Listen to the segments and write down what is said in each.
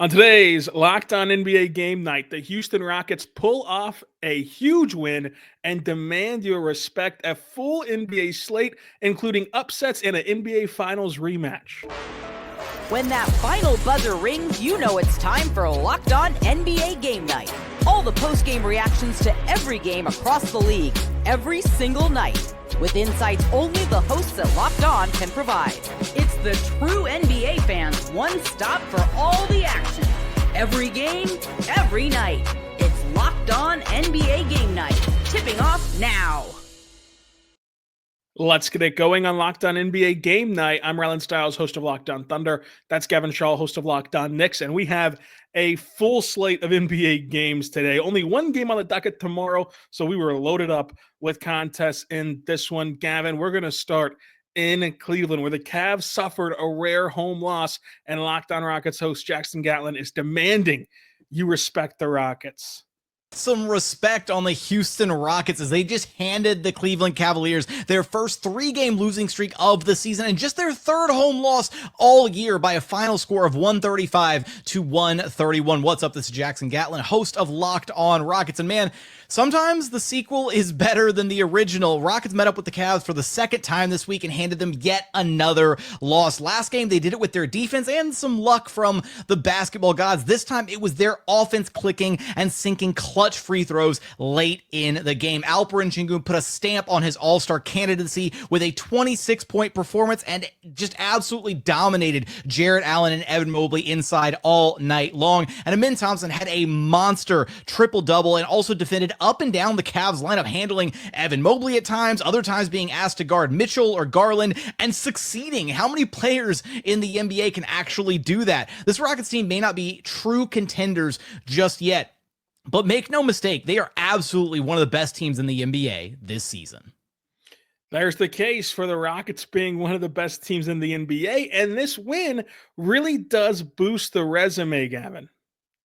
On today's Locked On NBA Game Night, the Houston Rockets pull off a huge win and demand your respect. A full NBA slate, including upsets and an NBA Finals rematch. When that final buzzer rings, you know it's time for Locked On NBA Game Night. All the post-game reactions to every game across the league, every single night, with insights only the hosts at Locked On can provide. It's the true NBA fans' one stop for all the action. Every game, every night. It's Locked On NBA Game Night. Tipping off now. Let's get it going on Locked On NBA Game Night. I'm Rylan, Stiles, host of Locked On Thunder. That's Gavin, Schall, host of Locked On Knicks. And we have a full slate of NBA games today. Only one game on the docket tomorrow, so we were loaded up with contests in this one. Gavin, we're going to start in Cleveland, where the Cavs suffered a rare home loss, and Locked On Rockets host Jackson Gatlin is demanding you respect the Rockets. Some respect on the Houston Rockets as they just handed the Cleveland Cavaliers their first 3-game losing streak of the season and just their third home loss all year by a final score of 135-131. What's up? This is Jackson Gatlin, host of Locked On Rockets. And man, sometimes the sequel is better than the original. Rockets met up with the Cavs for the second time this week and handed them yet another loss. Last game, they did it with their defense and some luck from the basketball gods. This time, it was their offense clicking and sinking clutch free throws late in the game. Alperin Chengu put a stamp on his all-star candidacy with a 26-point performance and just absolutely dominated Jarrett Allen and Evan Mobley inside all night long. And Amin Thompson had a monster triple-double and also defended up and down the Cavs lineup, handling Evan Mobley at times, other times being asked to guard Mitchell or Garland, and succeeding. How many players in the NBA can actually do that? This Rockets team may not be true contenders just yet, but make no mistake, they are absolutely one of the best teams in the NBA this season. There's the case for the Rockets being one of the best teams in the NBA, and this win really does boost the resume, Gavin.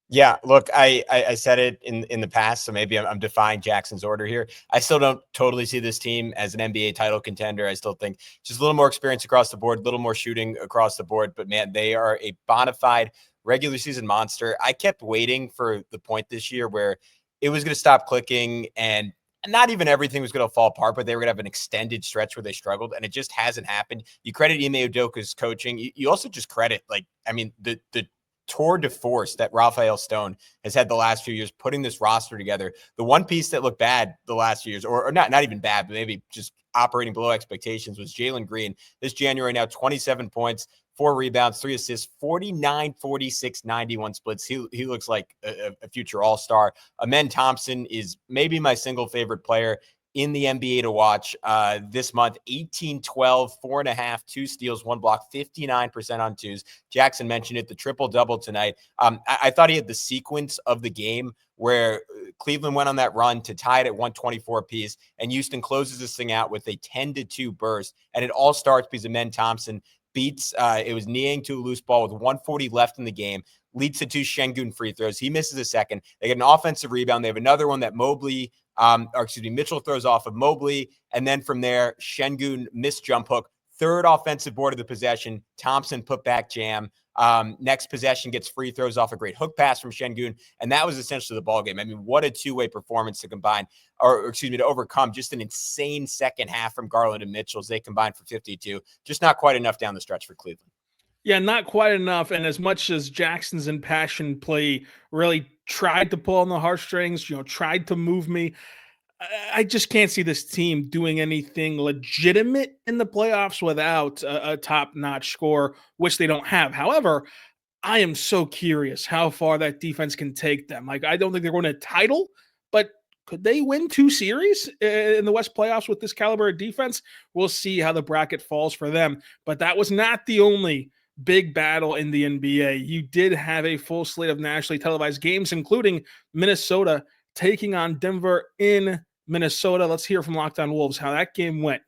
Yeah, look, I said it in the past, so maybe I'm defying Jackson's order here. I still don't totally see this team as an NBA title contender. I still think just a little more experience across the board, a little more shooting across the board. But, man, they are a bona fide regular season monster. I kept waiting for the point this year where it was going to stop clicking and not even everything was going to fall apart, but they were going to have an extended stretch where they struggled, and it just hasn't happened. You credit Ime Udoka's coaching. You also just credit, the tour de force that Rafael Stone has had the last few years putting this roster together. The one piece that looked bad the last few years, or not even bad, but maybe just operating below expectations, was Jalen Green. This January now, 27 points, 4 rebounds, 3 assists, 49, 46, 91 splits. He looks like a future all-star. Amin Thompson is maybe my single favorite player in the NBA to watch this month. 18, 12, 4.5, 2 steals, 1 block, 59% on twos. Jackson mentioned it, the triple-double tonight. I thought he had the sequence of the game where Cleveland went on that run to tie it at 124 apiece, and Houston closes this thing out with a 10-2 burst. And it all starts because Amin Thompson beats, it was kneeing to a loose ball with 140 left in the game, leads to 2 Chengu free throws. He misses a second. They get an offensive rebound. They have another one that Mitchell throws off of Mobley. And then from there, Chengu missed jump hook. Third offensive board of the possession. Thompson put back jam. Next possession gets free throws off a great hook pass from Chengu. And that was essentially the ball game. I mean, what a two-way performance to to overcome just an insane second half from Garland and Mitchell as they combined for 52. Just not quite enough down the stretch for Cleveland. Yeah, not quite enough. And as much as Jackson's impassioned play really tried to pull on the heartstrings, tried to move me, I just can't see this team doing anything legitimate in the playoffs without a top-notch score, which they don't have. However, I am so curious how far that defense can take them. I don't think they're going to title, but could they win 2 series in the West playoffs with this caliber of defense? We'll see how the bracket falls for them. But that was not the only big battle in the NBA. You did have a full slate of nationally televised games, including Minnesota taking on Denver in Minnesota. Let's hear from Locked On Wolves how that game went.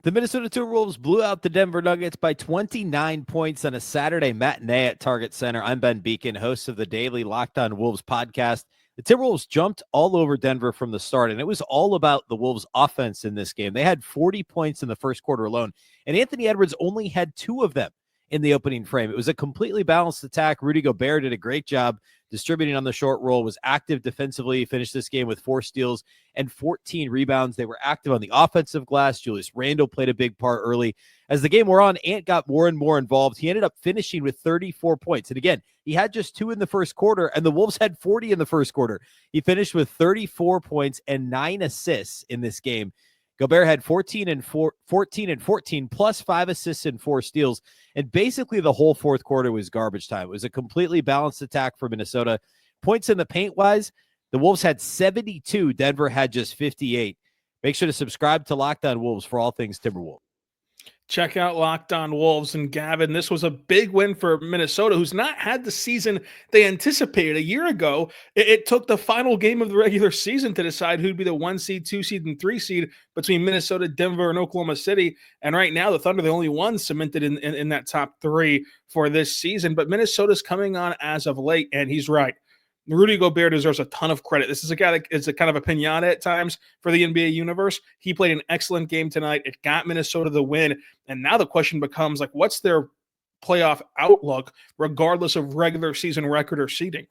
The Minnesota Timberwolves blew out the Denver Nuggets by 29 points on a Saturday matinee at Target Center. I'm Ben Beacon, host of the daily Locked On Wolves podcast. The Timberwolves jumped all over Denver from the start, and it was all about the Wolves' offense in this game. They had 40 points in the first quarter alone, and Anthony Edwards only had 2 of them. in the opening frame. It was a completely balanced attack. Rudy Gobert did a great job distributing on the short roll, was active defensively, finished this game with 4 steals and 14 rebounds. They were active on the offensive glass. Julius Randle played a big part early. As the game wore on, Ant got more and more involved. He ended up finishing with 34 points. And again, he had just 2 in the first quarter, and the Wolves had 40 in the first quarter. He finished with 34 points and 9 assists in this game. Gobert had 14 and 14 plus 5 assists and 4 steals. And basically the whole fourth quarter was garbage time. It was a completely balanced attack for Minnesota. Points in the paint wise, the Wolves had 72. Denver had just 58. Make sure to subscribe to Locked On Wolves for all things Timberwolves. Check out Locked On Wolves. And Gavin, this was a big win for Minnesota, who's not had the season they anticipated. A year ago, it took the final game of the regular season to decide who'd be the 1 seed, 2 seed, and 3 seed between Minnesota, Denver, and Oklahoma City. And right now, the Thunder, the only one cemented in that top 3 for this season. But Minnesota's coming on as of late, and he's right. Rudy Gobert deserves a ton of credit. This is a guy that is a kind of a pinata at times for the NBA universe. He played an excellent game tonight. It got Minnesota the win. And now the question becomes, like, what's their playoff outlook, regardless of regular season record or seeding?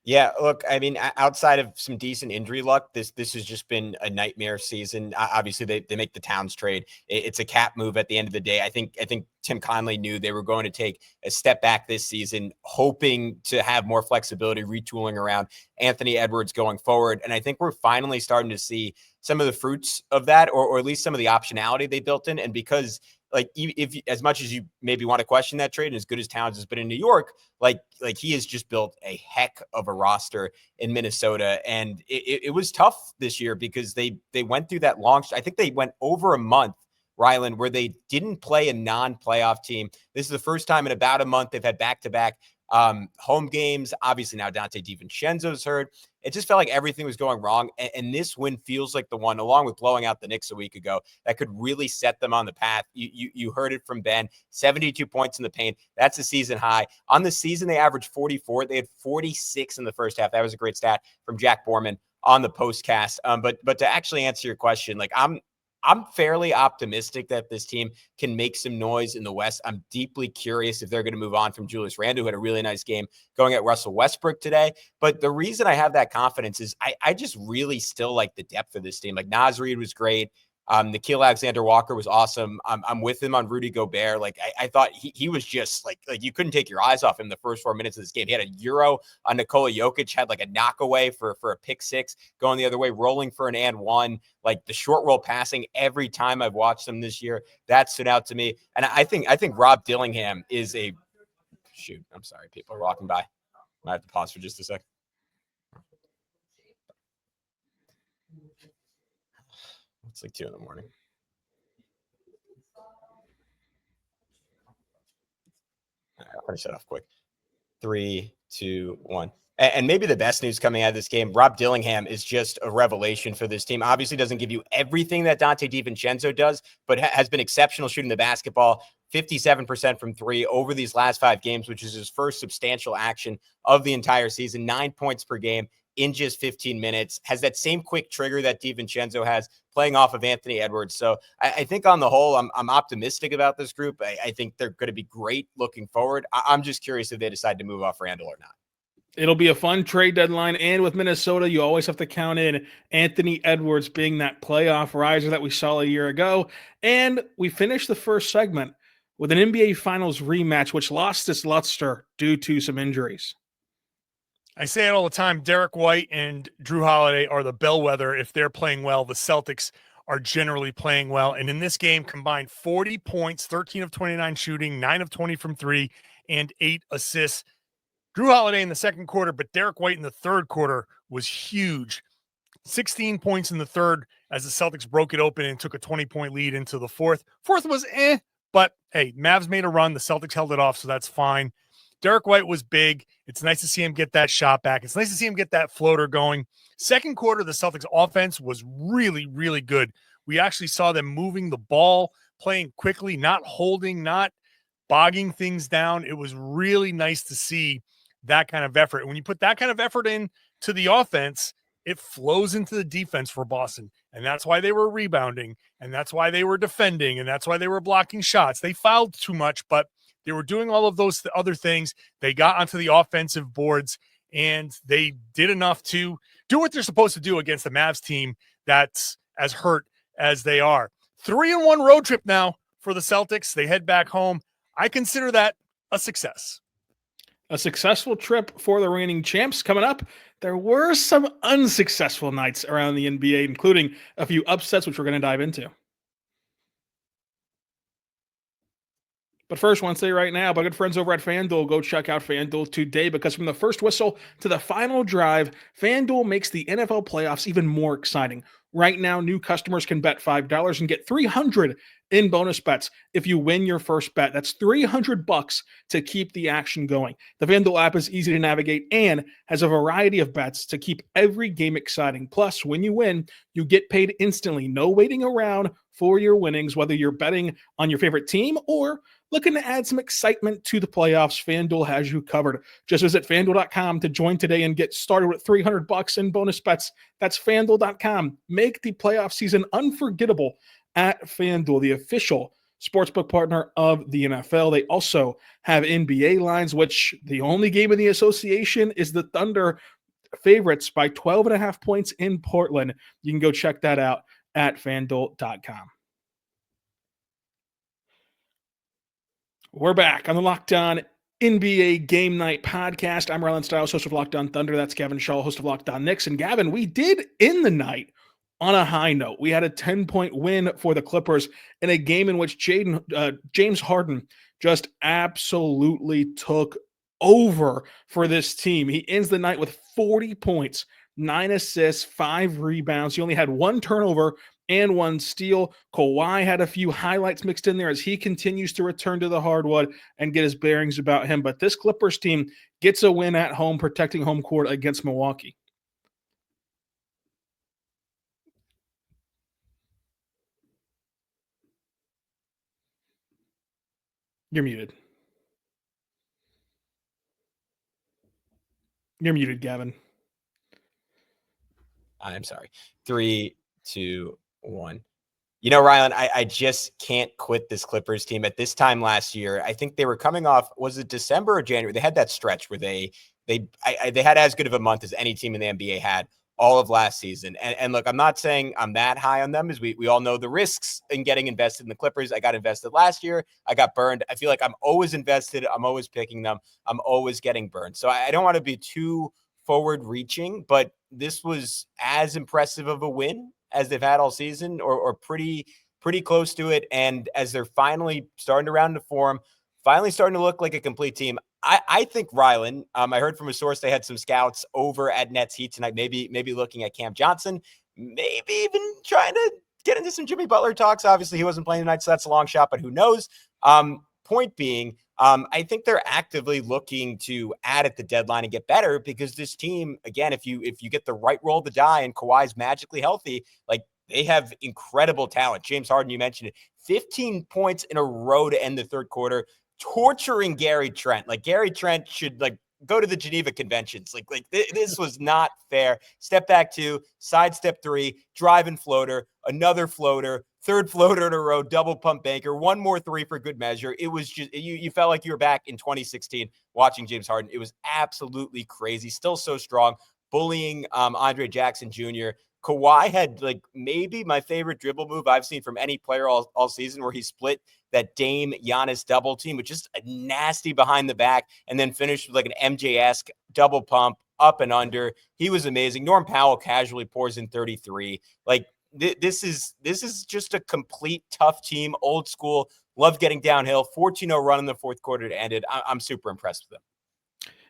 Yeah, look, I mean, outside of some decent injury luck, this has just been a nightmare season. Obviously, they make the Towns trade. It's a cap move at the end of the day. I think Tim Conley knew they were going to take a step back this season, hoping to have more flexibility, retooling around Anthony Edwards going forward. And I think we're finally starting to see some of the fruits of that, or at least some of the optionality they built in. And because, like, if as much as you maybe want to question that trade, and as good as Towns has been in New York, like he has just built a heck of a roster in Minnesota. And it was tough this year because they went through that long, I think they went over a month, Rylan, where they didn't play a non-playoff team. This is the first time in about a month they've had back-to-back home games. Obviously now Dante DiVincenzo's hurt. It just felt like everything was going wrong. And this win feels like the one, along with blowing out the Knicks a week ago, that could really set them on the path. You heard it from Ben, 72 points in the paint. That's a season high. On the season, they averaged 44. They had 46 in the first half. That was a great stat from Jack Borman on the postcast. But to actually answer your question, like, I'm fairly optimistic that this team can make some noise in the West. I'm deeply curious if they're going to move on from Julius Randle, who had a really nice game going at Russell Westbrook today. But the reason I have that confidence is I just really still like the depth of this team. Like, Naz Reid was great. Nickeil Alexander-Walker was awesome. I'm with him on Rudy Gobert. Like, I thought he was just like you couldn't take your eyes off him the first 4 minutes of this game. He had a Euro on Nikola Jokic, had like a knockaway for a pick 6 going the other way, rolling for an and 1. Like, the short roll passing every time I've watched him this year, that stood out to me. And I think Rob Dillingham is a shoot. I'm sorry, people are walking by. I have to pause for just a second. It's like 2 a.m. I'll finish that off quick. 3, 2, 1. And maybe the best news coming out of this game, Rob Dillingham is just a revelation for this team. Obviously doesn't give you everything that Dante DiVincenzo does, but has been exceptional shooting the basketball, 57% from 3 over these last 5 games, which is his first substantial action of the entire season, 9 points per game in just 15 minutes, has that same quick trigger that DiVincenzo has, playing off of Anthony Edwards. So I think on the whole, I'm optimistic about this group. I think they're going to be great looking forward. I'm just curious if they decide to move off Randle or not. It'll be a fun trade deadline. And with Minnesota, you always have to count in Anthony Edwards being that playoff riser that we saw a year ago. And we finished the first segment with an NBA Finals rematch, which lost its luster due to some injuries. I say it all the time. Derek White and Drew Holiday are the bellwether. If they're playing well, the Celtics are generally playing well. And in this game, combined 40 points, 13 of 29 shooting, 9 of 20 from 3, and 8 assists. Drew Holiday in the second quarter, but Derek White in the third quarter was huge. 16 points in the third as the Celtics broke it open and took a 20-point lead into the fourth. Fourth was but hey, Mavs made a run. The Celtics held it off, so that's fine. Derek White was big. It's nice to see him get that shot back. It's nice to see him get that floater going. Second quarter, the Celtics offense was really, really good. We actually saw them moving the ball, playing quickly, not holding, not bogging things down. It was really nice to see that kind of effort. And when you put that kind of effort in to the offense, it flows into the defense for Boston. And that's why they were rebounding. And that's why they were defending. And that's why they were blocking shots. They fouled too much, but They were doing all of those other things. They got onto the offensive boards, and they did enough to do what they're supposed to do against the Mavs team that's as hurt as they are. 3-1 road trip now for the Celtics. They head back home. I consider that a success. A successful trip for the reigning champs coming up. There were some unsuccessful nights around the NBA, including a few upsets, which we're going to dive into. But first, I want to say right now, my good friends over at FanDuel, go check out FanDuel today, because from the first whistle to the final drive, FanDuel makes the NFL playoffs even more exciting. Right now, new customers can bet $5 and get $300 in bonus bets if you win your first bet. That's $300 to keep the action going. The FanDuel app is easy to navigate and has a variety of bets to keep every game exciting. Plus, when you win, you get paid instantly. No waiting around for your winnings, whether you're betting on your favorite team or looking to add some excitement to the playoffs. FanDuel has you covered. Just visit FanDuel.com to join today and get started with $300 in bonus bets. That's FanDuel.com. Make the playoff season unforgettable at FanDuel, the official sportsbook partner of the NFL. They also have NBA lines, which the only game in the association is the Thunder favorites by 12.5 points in Portland. You can go check that out at FanDuel.com. We're back on the Locked On NBA Game Night podcast. I'm Rylan Stiles, host of Locked On Thunder. That's Gavin Schall, host of Locked On Knicks. And Gavin, we did end the night on a high note. We had a 10-point win for the Clippers in a game in which James Harden just absolutely took over for this team. He ends the night with 40 points, 9 assists, 5 rebounds. He only had 1 turnover and 1 steal. Kawhi had a few highlights mixed in there as he continues to return to the hardwood and get his bearings about him. But this Clippers team gets a win at home, protecting home court against Milwaukee. You're muted. You're muted, Gavin. I'm sorry. 3, 2, 1. You know, Rylan, I just can't quit this Clippers team. At this time last year, I think they were coming off, was it December or January? They had that stretch where they had as good of a month as any team in the NBA had all of last season. And look, I'm not saying I'm that high on them, as we all know the risks in getting invested in the Clippers. I got invested last year. I got burned. I feel like I'm always invested. I'm always picking them. I'm always getting burned. So I don't want to be too forward reaching, but this was as impressive of a win as they've had all season, or pretty close to it. And as they're finally starting to round into form, finally starting to look like a complete team, I think Rylan, I heard from a source they had some scouts over at Nets Heat tonight, maybe looking at Cam Johnson, maybe even trying to get into some Jimmy Butler talks. Obviously, he wasn't playing tonight, so that's a long shot, but who knows? Point being, I think they're actively looking to add at the deadline and get better, because this team, again, if you get the right roll of the die and Kawhi's magically healthy, like, they have incredible talent. James Harden, you mentioned it, 15 points in a row to end the third quarter, torturing Gary Trent. Like, Gary Trent should go to the Geneva Conventions. This was not fair. Step back 2, sidestep 3, driving floater, another floater, third floater in a row, double pump banker, 1 more 3 for good measure. It was just, you felt like you were back in 2016 watching James Harden. It was absolutely crazy. Still so strong, bullying Andre Jackson Jr. Kawhi had maybe my favorite dribble move I've seen from any player all season, where he split that Dame Giannis double team with just a nasty behind the back and then finished with an MJ-esque double pump up and under. He was amazing. Norm Powell casually pours in 33. This is just a complete tough team, old school, love getting downhill, 14-0 run in the fourth quarter to end it. I'm super impressed with them.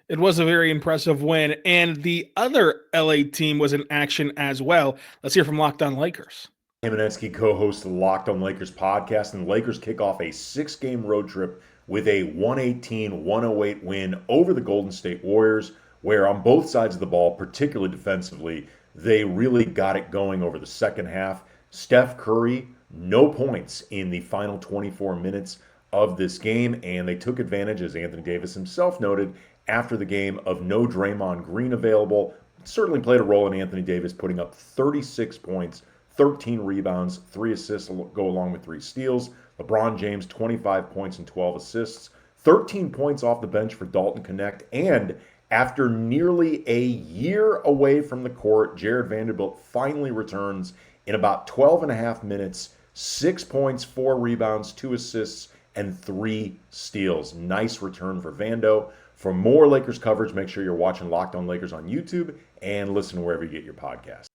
It was a very impressive win, and the other LA team was in action as well. Let's hear from Locked On Lakers. Kamenetsky, co-host of the Locked On Lakers podcast, and the Lakers kick off a 6-game road trip with a 118-108 win over the Golden State Warriors, where on both sides of the ball, particularly defensively, they really got it going over the second half. Steph Curry, no points in the final 24 minutes of this game, and they took advantage, as Anthony Davis himself noted after the game, of no Draymond Green available. It certainly played a role in Anthony Davis putting up 36 points, 13 rebounds, 3 assists go along with 3 steals. LeBron James, 25 points and 12 assists, 13 points off the bench for Dalton Connect. And after nearly a year away from the court, Jared Vanderbilt finally returns in about 12 and a half minutes, 6 points, 4 rebounds, 2 assists, and 3 steals. Nice return for Vando. For more Lakers coverage, make sure you're watching Locked On Lakers on YouTube and listen wherever you get your podcasts.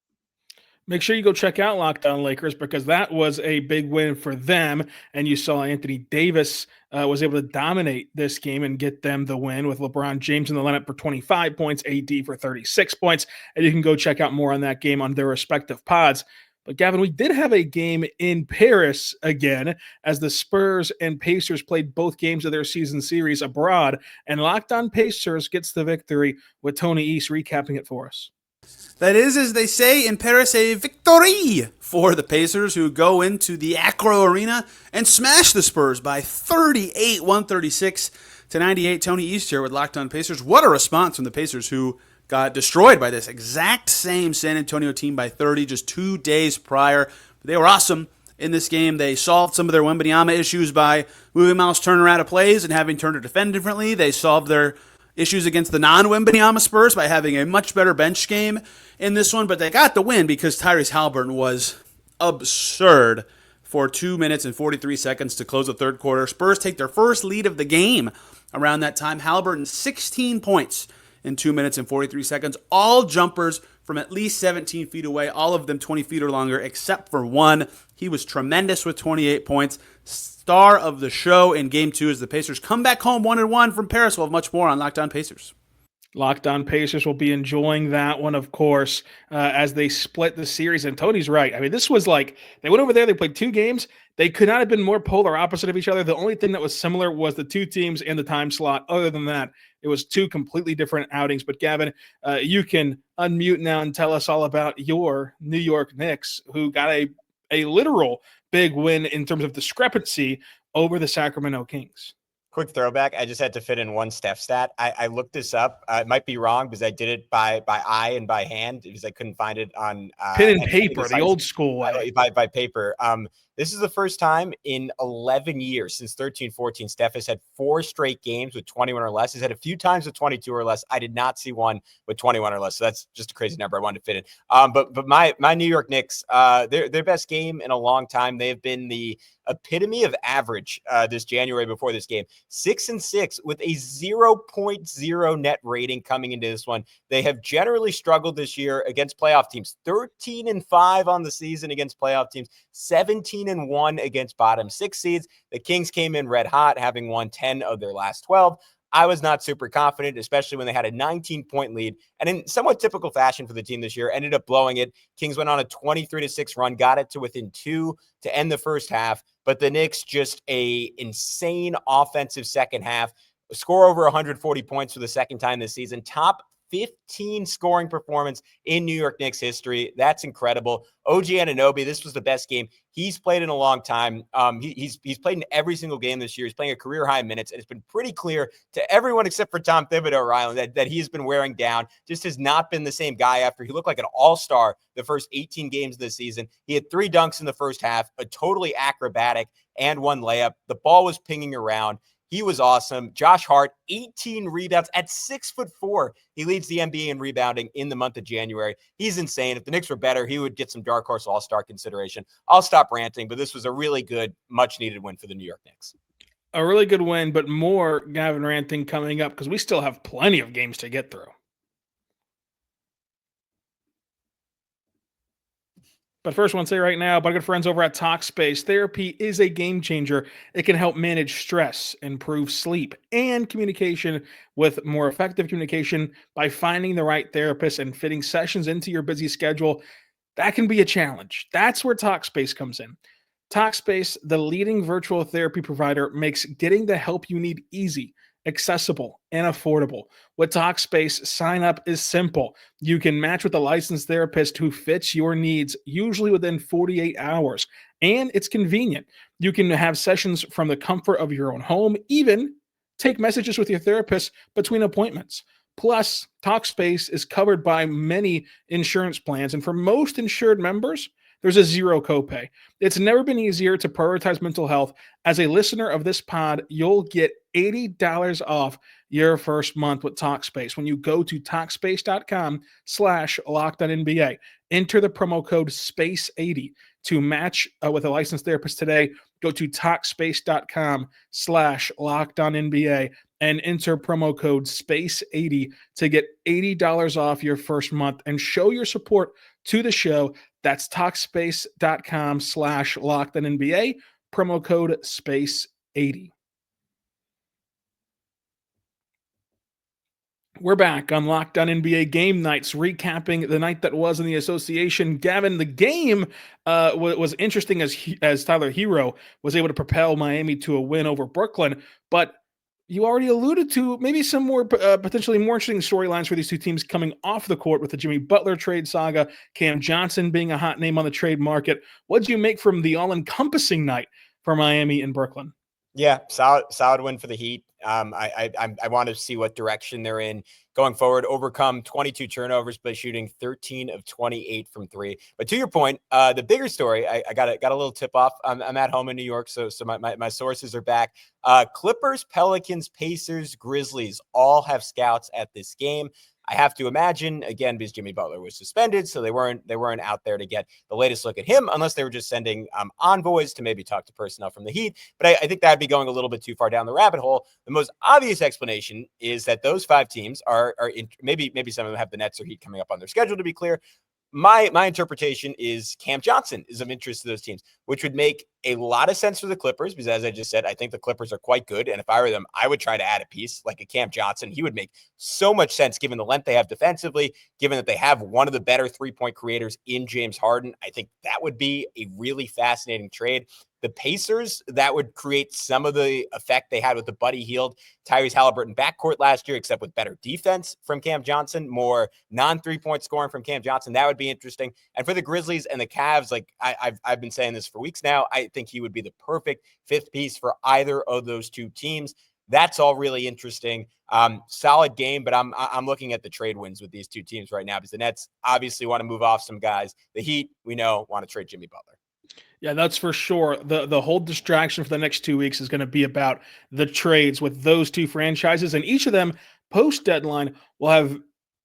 Make sure you go check out Locked On Lakers because that was a big win for them. And you saw Anthony Davis was able to dominate this game and get them the win with LeBron James in the lineup for 25 points, AD for 36 points. And you can go check out more on that game on their respective pods. But Gavin, we did have a game in Paris again as the Spurs and Pacers played both games of their season series abroad. And Locked On Pacers gets the victory with Tony East recapping it for us. That is, as they say in Paris, a victory for the Pacers, who go into the Accro Arena and smash the Spurs by 38, 136 to 98. Tony East here with Locked On Pacers. What a response from the Pacers, who got destroyed by this exact same San Antonio team by 30 just 2 days prior. They were awesome in this game. They solved some of their Wembanyama issues by moving Miles Turner out of plays and having Turner defend differently. They solved their issues against the non-Wembanyama Spurs by having a much better bench game in this one, but they got the win because Tyrese Haliburton was absurd for 2 minutes and 43 seconds to close the third quarter. Spurs take their first lead of the game around that time. Haliburton, 16 points in 2 minutes and 43 seconds. All jumpers from at least 17 feet away, all of them 20 feet or longer, except for one. He was tremendous with 28 points. Star of the show in Game 2 as the Pacers come back home 1-1 from Paris. We'll have much more on Locked On Pacers. Locked On Pacers will be enjoying that one, of course, as they split the series. And Tony's right. I mean, this was like, they went over there, they played 2 games. They could not have been more polar opposite of each other. The only thing that was similar was the 2 teams and the time slot. Other than that, it was 2 completely different outings. But Gavin, you can unmute now and tell us all about your New York Knicks, who got a literal big win in terms of discrepancy over the Sacramento Kings. Quick throwback. I just had to fit in one Steph stat. I looked this up. It might be wrong because I did it by eye and by hand because I couldn't find it on pen and paper, the old school way. By paper. This is the first time in 11 years since 13-14, Steph has had 4 straight games with 21 or less. He's had a few times with 22 or less. I did not see one with 21 or less. So that's just a crazy number I wanted to fit in. But my New York Knicks, their best game in a long time. They have been the epitome of average this January before this game. 6-6 with a 0.0 net rating coming into this one. They have generally struggled this year against playoff teams. 13-5 on the season against playoff teams. 17-1 against bottom 6 seeds. The Kings came in red hot, having won 10 of their last 12. I was not super confident, especially when they had a 19-point lead. And in somewhat typical fashion for the team this year, ended up blowing it. Kings went on a 23-6 run, got it to within 2 to end the first half. But the Knicks, just a insane offensive second half. Score over 140 points for the second time this season. Top 15 scoring performance in New York Knicks history. That's incredible. OG Anunoby, this was the best game he's played in a long time. He's played in every single game this year. He's playing a career high minutes, and it's been pretty clear to everyone except for Tom Thibodeau, Rylan, that he's been wearing down. Just has not been the same guy after he looked like an all-star the first 18 games of the season. He had 3 dunks in the first half, a totally acrobatic and 1 layup. The ball was pinging around. He was awesome. Josh Hart, 18 rebounds at 6'4". He leads the NBA in rebounding in the month of January. He's insane. If the Knicks were better, he would get some dark horse all-star consideration. I'll stop ranting, but this was a really good, much-needed win for the New York Knicks. A really good win, but more Gavin ranting coming up because we still have plenty of games to get through. But first, I want to say right now, about our good friends over at Talkspace, therapy is a game changer. It can help manage stress, improve sleep, and communication with more effective communication by finding the right therapist and fitting sessions into your busy schedule. That can be a challenge. That's where Talkspace comes in. Talkspace, the leading virtual therapy provider, makes getting the help you need easy, accessible, and affordable. With Talkspace, sign up is simple. You can match with a licensed therapist who fits your needs, usually within 48 hours. And it's convenient. You can have sessions from the comfort of your own home, even take messages with your therapist between appointments. Plus, Talkspace is covered by many insurance plans, and for most insured members, there's a 0 copay. It's never been easier to prioritize mental health. As a listener of this pod, you'll get $80 off your first month with Talkspace. When you go to Talkspace.com/LockedOnNBA, enter the promo code SPACE80 to match with a licensed therapist today. Go to Talkspace.com/LockedOnNBA and enter promo code SPACE80 to get $80 off your first month and show your support to the show. That's Talkspace.com/LockedOnNBA, promo code SPACE80. We're back on Locked On NBA Game Nights, recapping the night that was in the association. Gavin, the game was interesting as Tyler Hero was able to propel Miami to a win over Brooklyn, but you already alluded to maybe some more potentially more interesting storylines for these two teams coming off the court with the Jimmy Butler trade saga, Cam Johnson being a hot name on the trade market. What did you make from the all-encompassing night for Miami and Brooklyn? Yeah, solid win for the Heat. I want to see what direction they're in going forward. Overcome 22 turnovers by shooting 13 of 28 from three. But to your point, the bigger story, I got a little tip off. I'm at home in New York, so my sources are back. Clippers, Pelicans, Pacers, Grizzlies all have scouts at this game. I have to imagine, again, because Jimmy Butler was suspended, so they weren't out there to get the latest look at him, unless they were just sending envoys to maybe talk to personnel from the Heat. But I think that'd be going a little bit too far down the rabbit hole. The most obvious explanation is that those five teams are maybe some of them have the Nets or Heat coming up on their schedule, to be clear. My interpretation is Cam Johnson is of interest to those teams, which would make a lot of sense for the Clippers because, as I just said, I think the Clippers are quite good. And if I were them, I would try to add a piece like a Cam Johnson. He would make so much sense given the length they have defensively, given that they have one of the better three-point creators in James Harden. I think that would be a really fascinating trade. The Pacers, that would create some of the effect they had with the Buddy Hield, Tyrese Halliburton backcourt last year, except with better defense from Cam Johnson, more non-3-point scoring from Cam Johnson. That would be interesting. And for the Grizzlies and the Cavs, like I've been saying this for weeks now, I think he would be the perfect fifth piece for either of those two teams. That's all really interesting. Solid game, but I'm looking at the trade wins with these two teams right now because the Nets obviously want to move off some guys. The Heat, we know, want to trade Jimmy Butler. Yeah, that's for sure. The whole distraction for the next 2 weeks is going to be about the trades with those two franchises, and each of them post-deadline will have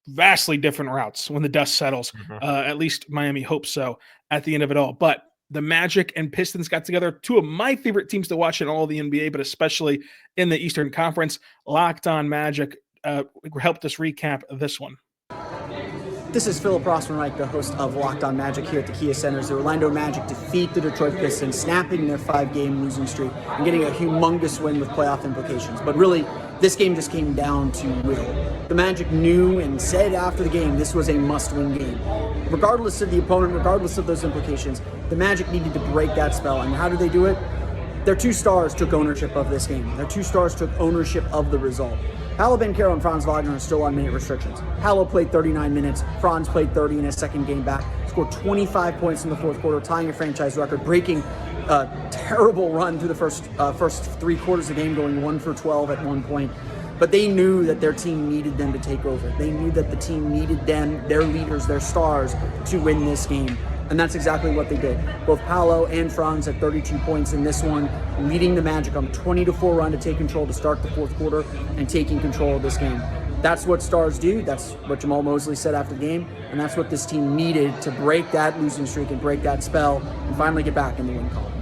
vastly different routes when the dust settles. At least Miami hopes so at the end of it all. But the Magic and Pistons got together, two of my favorite teams to watch in all of the NBA, but especially in the Eastern Conference. Locked On Magic helped us recap this one. This is Philip Rossman-Reich, the host of Locked On Magic here at the Kia Centers. The Orlando Magic defeat the Detroit Pistons, snapping their 5-game losing streak and getting a humongous win with playoff implications. But really, this game just came down to will. The Magic knew and said after the game this was a must-win game. Regardless of the opponent, regardless of those implications, the Magic needed to break that spell. And how did they do it? Their two stars took ownership of this game. Their two stars took ownership of the result. Paolo Banchero and Franz Wagner are still on minute restrictions. Paolo played 39 minutes. Franz played 30 in his second game back. Scored 25 points in the fourth quarter, tying a franchise record, breaking a terrible run through the first 3 quarters of the game, going 1 for 12 at one point. But they knew that their team needed them to take over. They knew that the team needed them, their leaders, their stars, to win this game. And that's exactly what they did. Both Paolo and Franz had 32 points in this one, leading the Magic on a 20-4 run to take control to start the fourth quarter and taking control of this game. That's what stars do. That's what Jamal Mosley said after the game. And that's what this team needed to break that losing streak and break that spell and finally get back in the win column.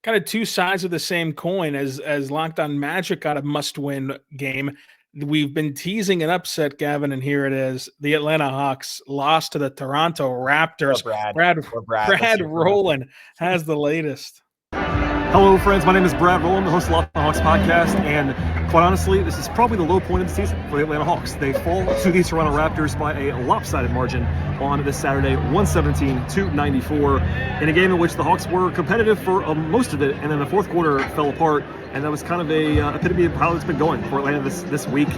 Kind of two sides of the same coin. As Locked On Magic got a must-win game, we've been teasing an upset, Gavin, and here it is. The Atlanta Hawks lost to the Toronto Raptors. Brad Rowland has the latest. Hello, friends. My name is Brad Rowland, the host of Locked On Hawks podcast, and quite honestly, this is probably the low point of the season for the Atlanta Hawks. They fall to the Toronto Raptors by a lopsided margin on this Saturday, 117-94, in a game in which the Hawks were competitive for most of it, and then the fourth quarter fell apart, and that was kind of a epitome of how it's been going for Atlanta this week.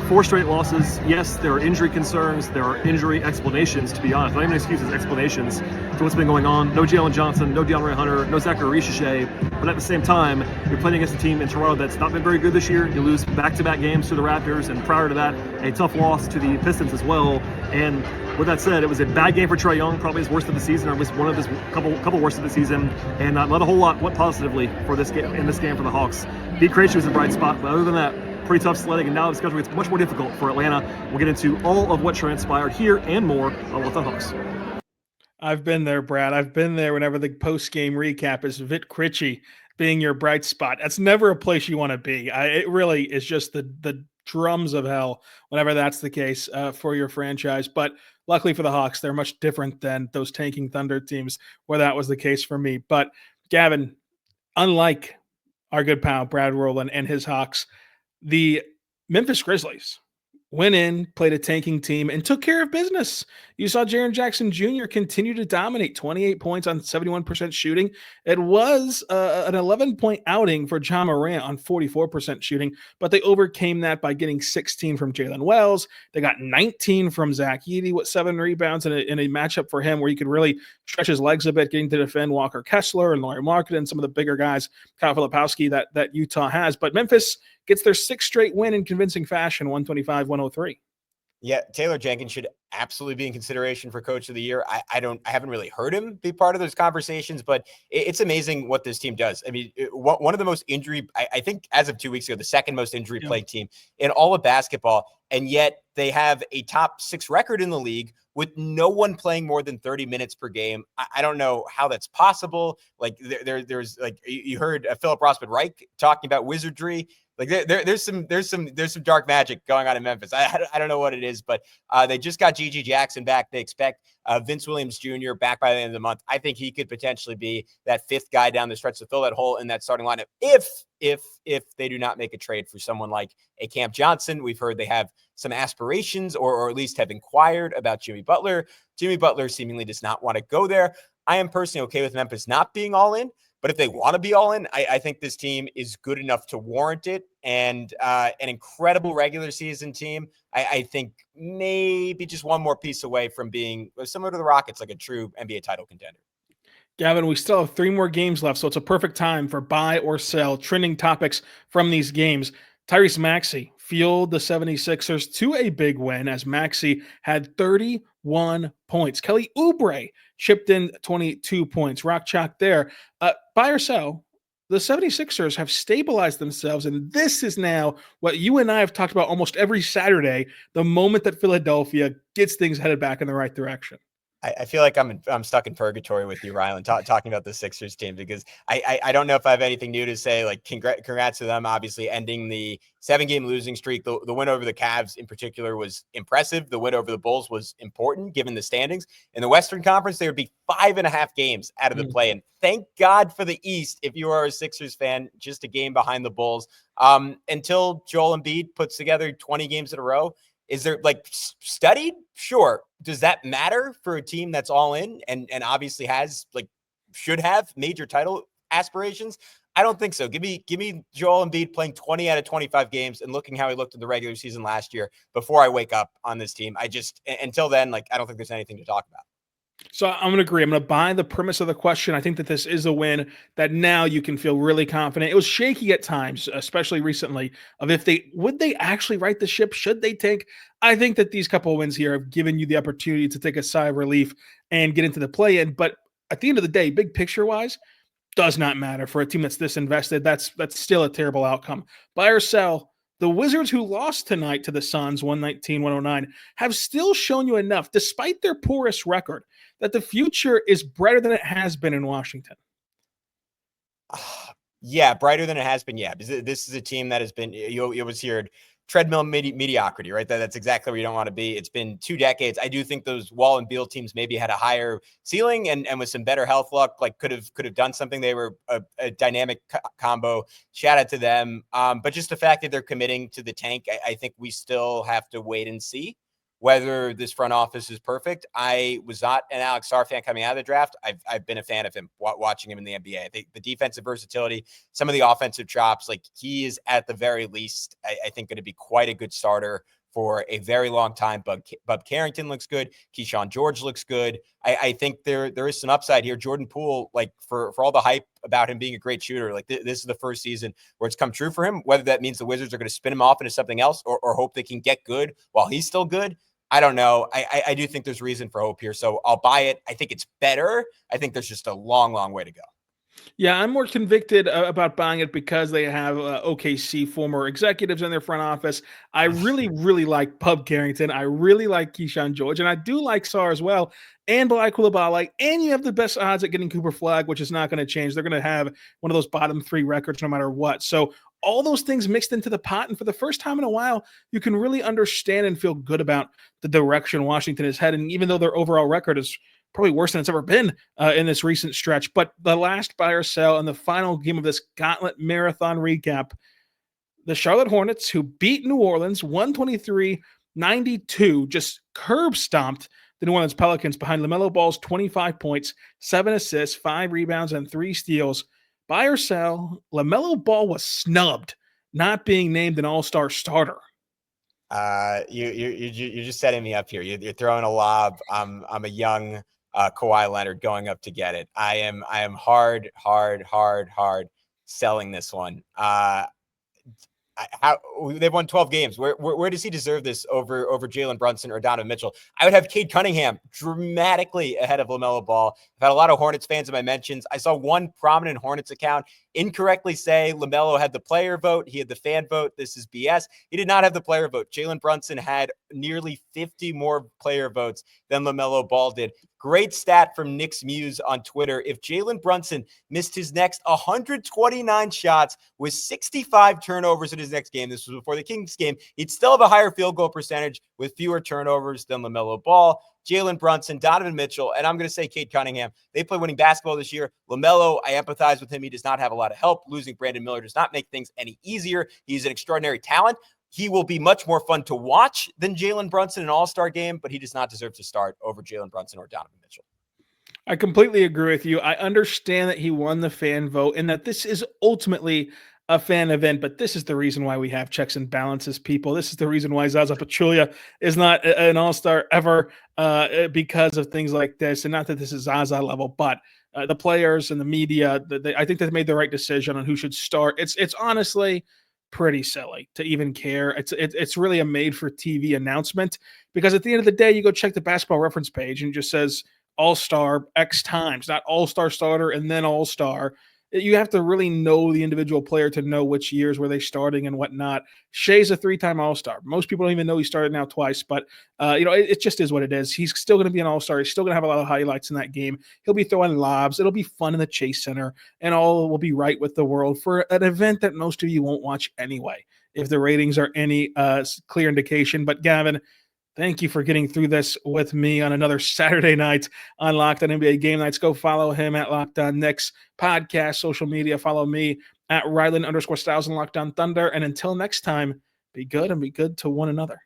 4 straight losses. Yes, there are injury concerns. There are injury explanations, to be honest. Not even excuses, explanations to what's been going on. No Jalen Johnson, no DeAndre Hunter, no Zachary Richichet. But at the same time, you're playing against a team in Toronto that's not been very good this year. You lose back-to-back games to the Raptors, and prior to that, a tough loss to the Pistons as well. And with that said, it was a bad game for Trae Young, probably his worst of the season, or at least one of his couple worst of the season, and not a whole lot went positively for this game for the Hawks. Pete Krejci was a bright spot, but other than that, pretty tough sledding, and now the schedule gets much more difficult for Atlanta. We'll get into all of what transpired here and more on Locked On Hawks. I've been there, Brad. I've been there whenever the post-game recap is Vit Krejci being your bright spot. That's never a place you want to be. It really is just the drums of hell whenever that's the case for your franchise. But luckily for the Hawks, they're much different than those tanking Thunder teams where that was the case for me. But Gavin, unlike our good pal Brad Rowland and his Hawks, the Memphis Grizzlies went in, played a tanking team, and took care of business. You saw Jaren Jackson Jr. continue to dominate, 28 points on 71% shooting. It was an 11-point outing for Ja Morant on 44% shooting, but they overcame that by getting 16 from Jalen Wells. They got 19 from Zach Edey with 7 rebounds in a matchup for him where he could really stretch his legs a bit, getting to defend Walker Kessler and Lauri Markkanen and some of the bigger guys, Kyle Filipowski, that Utah has. But Memphis gets their 6th straight win in convincing fashion, 125-103. Yeah, Taylor Jenkins should absolutely be in consideration for Coach of the Year. I haven't really heard him be part of those conversations, but it's amazing what this team does. I mean, one of the most I think as of 2 weeks ago, the second most injury plagued team in all of basketball, and yet they have a top 6 record in the league with no one playing more than 30 minutes per game. I don't know how that's possible. Like there's like you heard Philip Rossman-Reich talking about wizardry. Like there's some dark magic going on in Memphis. I don't know what it is, but they just got Gigi Jackson back. They expect Vince Williams Jr. back by the end of the month. I think he could potentially be that 5th guy down the stretch to fill that hole in that starting lineup if they do not make a trade for someone like a Cam Johnson. We've heard they have some aspirations or at least have inquired about Jimmy Butler. Jimmy Butler seemingly does not want to go there. I am personally okay with Memphis not being all in. But if they want to be all in, I think this team is good enough to warrant it. And an incredible regular season team, I think maybe just one more piece away from being similar to the Rockets, like a true NBA title contender. Gavin, we still have 3 more games left, so it's a perfect time for buy or sell. Trending topics from these games. Tyrese Maxey fueled the 76ers to a big win as Maxey had 31 points. Kelly Oubre chipped in 22 points. Rock chalk there. Buy or sell, the 76ers have stabilized themselves, and this is now what you and I have talked about almost every Saturday, the moment that Philadelphia gets things headed back in the right direction. I feel like I'm stuck in purgatory with you, Rylan, talking about the Sixers team, because I don't know if I have anything new to say. Like, congrats to them, obviously ending the 7-game losing streak. The win over the Cavs in particular was impressive. The win over the Bulls was important given the standings. In the Western Conference, they would be 5.5 games out of the play. And thank God for the East, if you are a Sixers fan, just a game behind the Bulls. Until Joel Embiid puts together 20 games in a row. Is there like studied? Sure. Does that matter for a team that's all in and obviously has should have major title aspirations? I don't think so. Give me Joel Embiid playing 20 out of 25 games and looking how he looked in the regular season last year before I wake up on this team. Until then, I don't think there's anything to talk about. So I'm going to agree. I'm going to buy the premise of the question. I think that this is a win that now you can feel really confident. It was shaky at times, especially recently, of would they actually right the ship? Should they tank? I think that these couple of wins here have given you the opportunity to take a sigh of relief and get into the play-in. But at the end of the day, big picture-wise, does not matter for a team that's this invested. That's still a terrible outcome. Buy or sell. The Wizards, who lost tonight to the Suns, 119-109, have still shown you enough, despite their poorest record, that the future is brighter than it has been in Washington. Yeah, brighter than it has been. Yeah, because this is a team that has been, you always heard treadmill mediocrity, right? That's exactly where you don't want to be. It's been 2 decades. I do think those Wall and Beal teams maybe had a higher ceiling and with some better health luck, could have done something. They were a dynamic combo. Shout out to them. But just the fact that they're committing to the tank, I think we still have to wait and see whether this front office is perfect. I was not an Alex Sarr fan coming out of the draft. I've been a fan of him watching him in the NBA. I think the defensive versatility, some of the offensive chops, he is at the very least, I think, going to be quite a good starter for a very long time. Bub Carrington looks good. Keyshawn George looks good. I think there is some upside here. Jordan Poole, for all the hype about him being a great shooter, this is the first season where it's come true for him. Whether that means the Wizards are going to spin him off into something else or hope they can get good while he's still good, I don't know. I do think there's reason for hope here. So I'll buy it. I think it's better. I think there's just a long, long way to go. Yeah, I'm more convicted about buying it because they have OKC former executives in their front office. I really, really like Pub Carrington. I really like Keyshawn George, and I do like Sarr as well, and Bilal Coulibaly. And you have the best odds at getting Cooper Flag, which is not going to change. They're going to have one of those bottom 3 records no matter what. So all those things mixed into the pot, and for the first time in a while, you can really understand and feel good about the direction Washington is heading, even though their overall record is probably worse than it's ever been in this recent stretch. But the last buy or sell and the final game of this gauntlet marathon recap, the Charlotte Hornets, who beat New Orleans 123-92, just curb stomped the New Orleans Pelicans behind LaMelo Ball's 25 points, 7 assists, 5 rebounds, and 3 steals. Buy or sell, LaMelo Ball was snubbed, not being named an all-star starter. You're just setting me up here. You're throwing a lob. I'm a young Kawhi Leonard going up to get it. I am hard selling this one. They've won 12 games. Where does he deserve this over Jalen Brunson or Donovan Mitchell? I would have Cade Cunningham dramatically ahead of LaMelo Ball. I've had a lot of Hornets fans in my mentions. I saw one prominent Hornets account incorrectly say LaMelo had the player vote. He had the fan vote. This is BS. He did not have the player vote. Jalen Brunson had nearly 50 more player votes than LaMelo Ball did. Great stat from Knicks Muse on Twitter. If Jalen Brunson missed his next 129 shots with 65 turnovers in his next game, this was before the Kings game, he'd still have a higher field goal percentage with fewer turnovers than LaMelo Ball. Jalen Brunson, Donovan Mitchell, and I'm going to say Cade Cunningham. They play winning basketball this year. LaMelo, I empathize with him. He does not have a lot of help. Losing Brandon Miller does not make things any easier. He's an extraordinary talent. He will be much more fun to watch than Jalen Brunson in an all-star game, but he does not deserve to start over Jalen Brunson or Donovan Mitchell. I completely agree with you. I understand that he won the fan vote and that this is ultimately a fan event, but this is the reason why we have checks and balances, people. This is the reason why Zaza Pachulia is not an all-star ever because of things like this. And not that this is Zaza level, but the players and the media, I think they made the right decision on who should start. It's honestly pretty silly to even care. It's really a made-for-TV announcement because at the end of the day, you go check the basketball reference page and it just says all-star X times, not all-star starter and then all-star. You have to really know the individual player to know which years were they starting and whatnot. Shea's a 3-time All-Star. Most people don't even know he started now twice, but it just is what it is. He's still going to be an All-Star. He's still going to have a lot of highlights in that game. He'll be throwing lobs. It'll be fun in the Chase Center, and all will be right with the world for an event that most of you won't watch anyway, if the ratings are any clear indication. But Gavin, thank you for getting through this with me on another Saturday night on Locked On NBA Game Nights. Go follow him at Locked On Knicks podcast, social media. Follow me at Rylan _Stiles and Locked On Thunder. And until next time, be good and be good to one another.